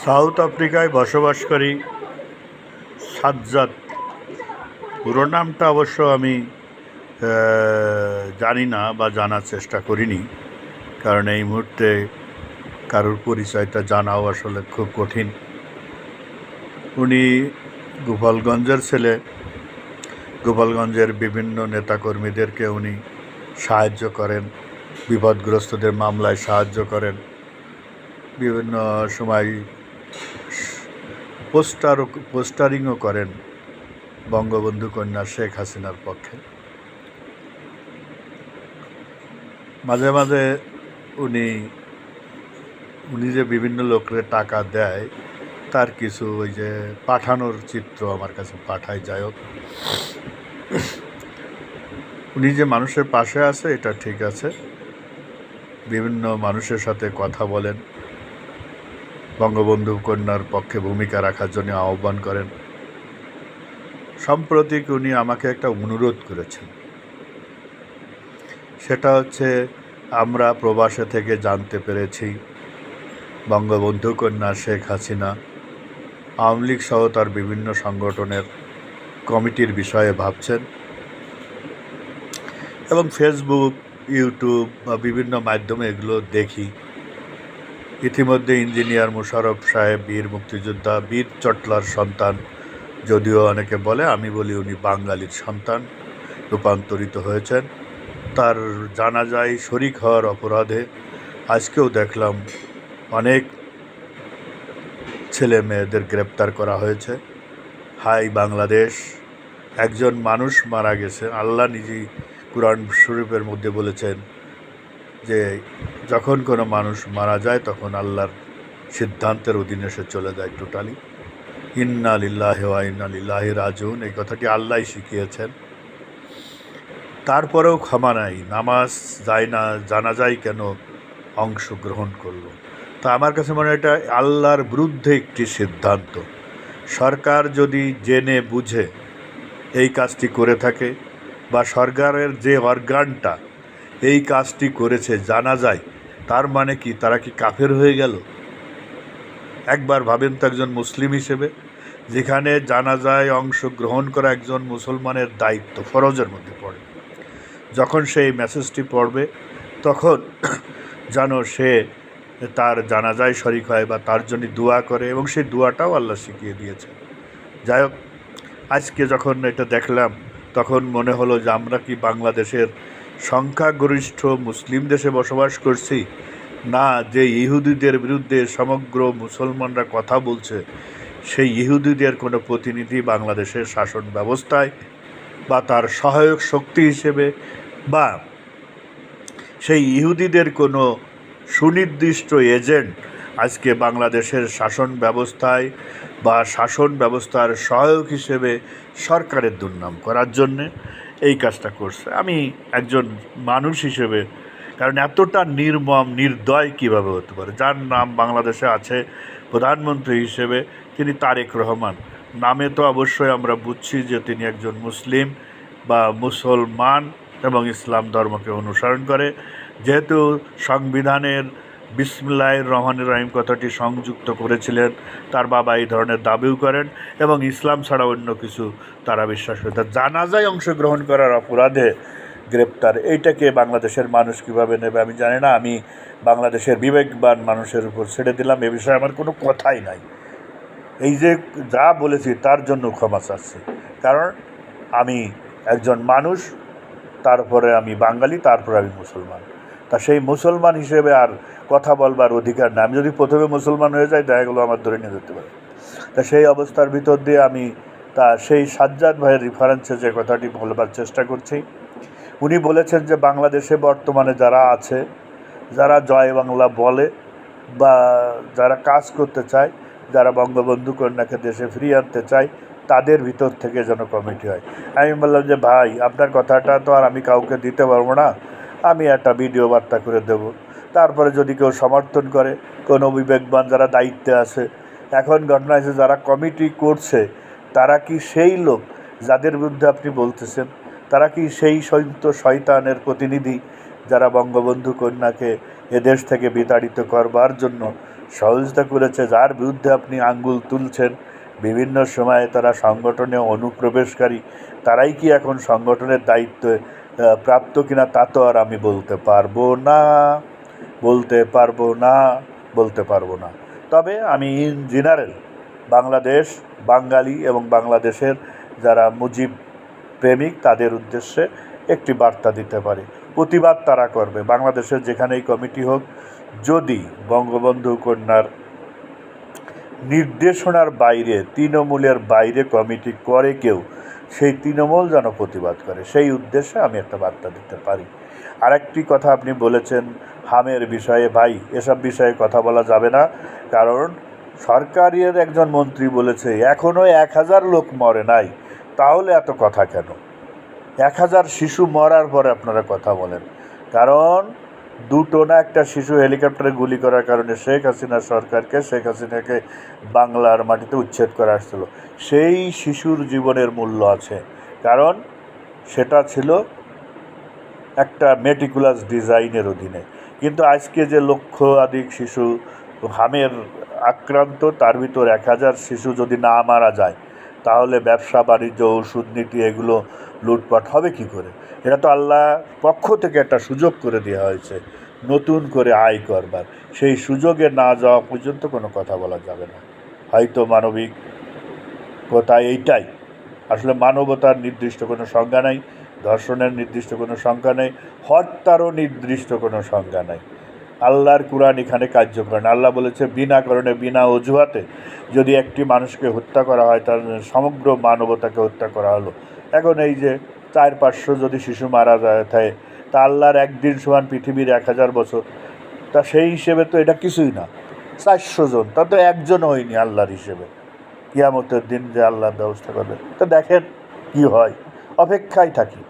South আফ্রিকায় বসবাসকারী সাজ্জাদ, পুরো নামটা অবশ্য আমি জানি না বা জানার চেষ্টা করিনি, কারণ এই মুহূর্তে কারোর পরিচয়টা জানাও আসলে খুব কঠিন। উনি গোপালগঞ্জের ছেলে। গোপালগঞ্জের বিভিন্ন নেতাকর্মীদেরকে উনি সাহায্য করেন, বিপদগ্রস্তদের মামলায় সাহায্য করেন, বিভিন্ন সময় পোস্টারিংও করেন বঙ্গবন্ধু কন্যা শেখ হাসিনার পক্ষে। মাঝে মাঝে উনি যে বিভিন্ন লোকের টাকা দেয়, তার কিছু ওই যে পাঠানোর চিত্র আমার কাছে পাঠায়। যাই হোক, উনি যে মানুষের পাশে আছে এটা ঠিক আছে, বিভিন্ন মানুষের সাথে কথা বলেন, বঙ্গবন্ধু কন্যার পক্ষে ভূমিকা রাখার জন্য আহ্বান করেন। সম্প্রতি উনি আমাকে একটা অনুরোধ করেছেন, সেটা হচ্ছে আমরা প্রবাসে থেকে জানতে পেরেছি বঙ্গবন্ধু কন্যা শেখ হাসিনা আওয়ামী লীগ সহ তার বিভিন্ন সংগঠনের কমিটির বিষয়ে ভাবছেন, এবং ফেসবুক, ইউটিউব বা বিভিন্ন মাধ্যমে এগুলো দেখি। ইতিমধ্যে ইঞ্জিনিয়ার মোশাররফ সাহেব বীর মুক্তিযোদ্ধা, বীর চটলার সন্তান, যদিও অনেকে বলে, আমি বলি উনি বাঙালির সন্তান রূপান্তরিত হয়েছেন। তার জানাজায় শরিক হওয়ার অপরাধে আজকেও দেখলাম অনেক ছেলে মেয়েদের গ্রেপ্তার করা হয়েছে। হাই বাংলাদেশ, একজন মানুষ মারা গেছে। আল্লাহ নিজেই কুরআন শরীফের মধ্যে বলেছেন যে যখন কোনো মানুষ মারা যায় তখন আল্লাহর সিদ্ধান্তের অধীনে সে চলে যায় টোটালি। ইন্না লিল্লাহি ওয়া ইন্না ইলাইহি রাজিউন, এই কথাটি আল্লাহই শিখিয়েছেন। তারপরেও ক্ষমা নাই, নামাজ যায় না, জানাজায় কেন অংশগ্রহণ করলো। তা আমার কাছে মনে হয় এটা আল্লাহর বিরুদ্ধে একটি সিদ্ধান্ত। সরকার যদি জেনে বুঝে এই কাজটি করে থাকে, বা সরকারের যে অর্গানটা এই কাজটি করেছে জানা যায়, তার মানে কি তারা কি কাফের হয়ে গেল? একবার ভাবেন তো, একজন মুসলিম হিসেবে যেখানে জানাজায় অংশগ্রহণ করা একজন মুসলমানের দায়িত্ব, ফরজের মধ্যে পড়ে, যখন সেই মেসেজটি পড়বে তখন যেন সে তার জানাজায় শরিক হয় বা তার জন্য দোয়া করে, এবং সেই দোয়াটাও আল্লাহ শিখিয়ে দিয়েছে। যাই হোক, আজকে যখন এটা দেখলাম তখন মনে হলো যে আমরা কি বাংলাদেশের সংখ্যাগরিষ্ঠ মুসলিম দেশে বসবাস করছি, না যে ইহুদিদের বিরুদ্ধে সমগ্র মুসলমানরা কথা বলছে সেই ইহুদিদের কোনো প্রতিনিধি বাংলাদেশের শাসন ব্যবস্থায় বা তার সহায়ক শক্তি হিসেবে, বা সেই ইহুদিদের কোনো সুনির্দিষ্ট এজেন্ট আজকে বাংলাদেশের শাসন ব্যবস্থায় বা শাসন ব্যবস্থার সহায়ক হিসেবে সরকারের দুর্নাম করার জন্যে এই কাজটা করছে। আমি একজন মানুষ হিসেবে, কারণ এতটা নির্মম নির্দয় কীভাবে হতে পারে? যার নাম বাংলাদেশে আছে প্রধানমন্ত্রী হিসেবে, তিনি তারেক রহমান। নামে তো অবশ্যই আমরা বুঝছি যে তিনি একজন মুসলিম বা মুসলমান এবং ইসলাম ধর্মকে অনুসরণ করে। যেহেতু সংবিধানের বিসমিল্লাহির রহমানির রহিম কথাটি সংযুক্ত করেছিলেন, তার বাবা এই ধরনের দাবিও করেন, এবং ইসলাম ছাড়া অন্য কিছু তারা বিশ্বাস করে। তার জানাজায় অংশগ্রহণ করার অপরাধে গ্রেপ্তার, এইটাকে বাংলাদেশের মানুষ কীভাবে নেবে আমি জানি না। আমি বাংলাদেশের বিবেকবান মানুষের উপর ছেড়ে দিলাম, এ বিষয়ে আমার কোনো কথাই নাই। এই যে যা বলেছি তার জন্য ক্ষমা চাচ্ছি, কারণ আমি একজন মানুষ, তারপরে আমি বাঙালি, তারপরে আমি মুসলমান। তা সেই মুসলমান হিসেবে আর কথা বলবার অধিকার না। আমি যদি প্রথমে মুসলমান হয়ে যাই, দেখা গেলো আমার ধরে নিয়ে যেতে পারে। তা সেই অবস্থার ভিতর দিয়ে আমি সেই সাজ্জাদ ভাইয়ের রেফারেন্সে যে কথাটি বলবার চেষ্টা করছি, উনি বলেছেন যে বাংলাদেশে বর্তমানে যারা আছে, যারা জয় বাংলা বলে বা যারা কাজ করতে চায়, যারা বঙ্গবন্ধু কন্যাকে দেশে ফিরিয়ে আনতে চায়, তাদের ভিতর থেকে যেন কমিটি হয়। আমি বললাম যে ভাই, আপনার কথাটা তো আর আমি কাউকে দিতে পারবো না, আমি একটা ভিডিও বার্তা করে দেব। তারপরে যদি কেউ সমর্থন করে, কোনো বিবেকবান যারা দায়িত্বে আছে, এখন ঘটনা হয়েছে যারা কমিটি করছে তারা কি সেই লোক যাদের বিরুদ্ধে আপনি বলতেছেন? তারা কি সেই শয়তানের প্রতিনিধি যারা বঙ্গবন্ধু কন্যাকে এদেশ থেকে বিতাড়িত করবার জন্য সহযোগিতা করেছে, যার বিরুদ্ধে আপনি আঙ্গুল তুলছেন বিভিন্ন সময়ে তারা সংগঠনে অনুপ্রবেশকারী, তারাই কি এখন সংগঠনের দায়িত্ব প্রাপ্ত কিনা তা তো আর আমি বলতে পারবো না, বলতে পারবো না। তবে আমি ইন জেনারেল বাংলাদেশ, বাঙালি এবং বাংলাদেশের যারা মুজিব প্রেমিক তাদের উদ্দেশ্যে একটি বার্তা দিতে পারি। প্রতিবাদ তারা করবে, বাংলাদেশের যেখানেই কমিটি হোক, যদি বঙ্গবন্ধু কন্যার নির্দেশনার বাইরে, তৃণমূলের বাইরে কমিটি করে কেউ, সেই তৃণমূল যেন প্রতিবাদ করে, সেই উদ্দেশ্যে আমি একটা বার্তা দিতে পারি। আরেকটি কথা আপনি বলেছেন হামের বিষয়ে, ভাই এসব বিষয়ে কথা বলা যাবে না, কারণ সরকারের একজন মন্ত্রী বলেছে এখনও 1000 লোক মরে নাই, তাহলে এত কথা কেন? 1000 শিশু মরার পরে আপনারা কথা বলেন, কারণ দুটো না একটা শিশু হেলিকপ্টারে গুলি করার কারণে শেখ হাসিনাকে বাংলার মাটিতে উচ্ছেদ করা আসছিল। সেই শিশুর জীবনের মূল্য আছে, কারণ সেটা ছিল একটা মেটিকুলাস ডিজাইনের অধীনে। কিন্তু আজকে যে লক্ষাধিক শিশু হামের আক্রান্ত, তার ভিতর 1000 শিশু যদি না মারা যায়, তাহলে ব্যবসা বাণিজ্য, ওষুধ নীতি এগুলো লুটপাট হবে কি করে? এটা তো আল্লাহ পক্ষ থেকে একটা সুযোগ করে দেওয়া হয়েছে নতুন করে আয় করবার, সেই সুযোগে না যাওয়া পর্যন্ত কোনো কথা বলা যাবে না। হয়তো মানবিক কথা এইটাই, আসলে মানবতার নির্দিষ্ট কোনো সংজ্ঞা নাই, ধর্ষণের নির্দিষ্ট কোনো সংজ্ঞা নেই, হত্যারও নির্দিষ্ট কোনো সংজ্ঞা নাই। আল্লাহর কুরআন এখানে কার্য করেন। আল্লাহ বলেছে বিনা কারণে, বিনা অজুহাতে যদি একটি মানুষকে হত্যা করা হয়, তার সমগ্র মানবতাকে হত্যা করা হলো। এখন এই যে 400-500 যদি শিশু মারা যায় থাকে, তা আল্লাহর একদিন সমান পৃথিবীর 1000 বছর, তা সেই হিসেবে তো এটা কিছুই না। 400 জন, তা তো একজন হয়নি আল্লাহর হিসেবে। কিয়ামতের দিন যে আল্লাহর ব্যবস্থা করবে, তো দেখেন কি হয়, অপেক্ষায় থাকি।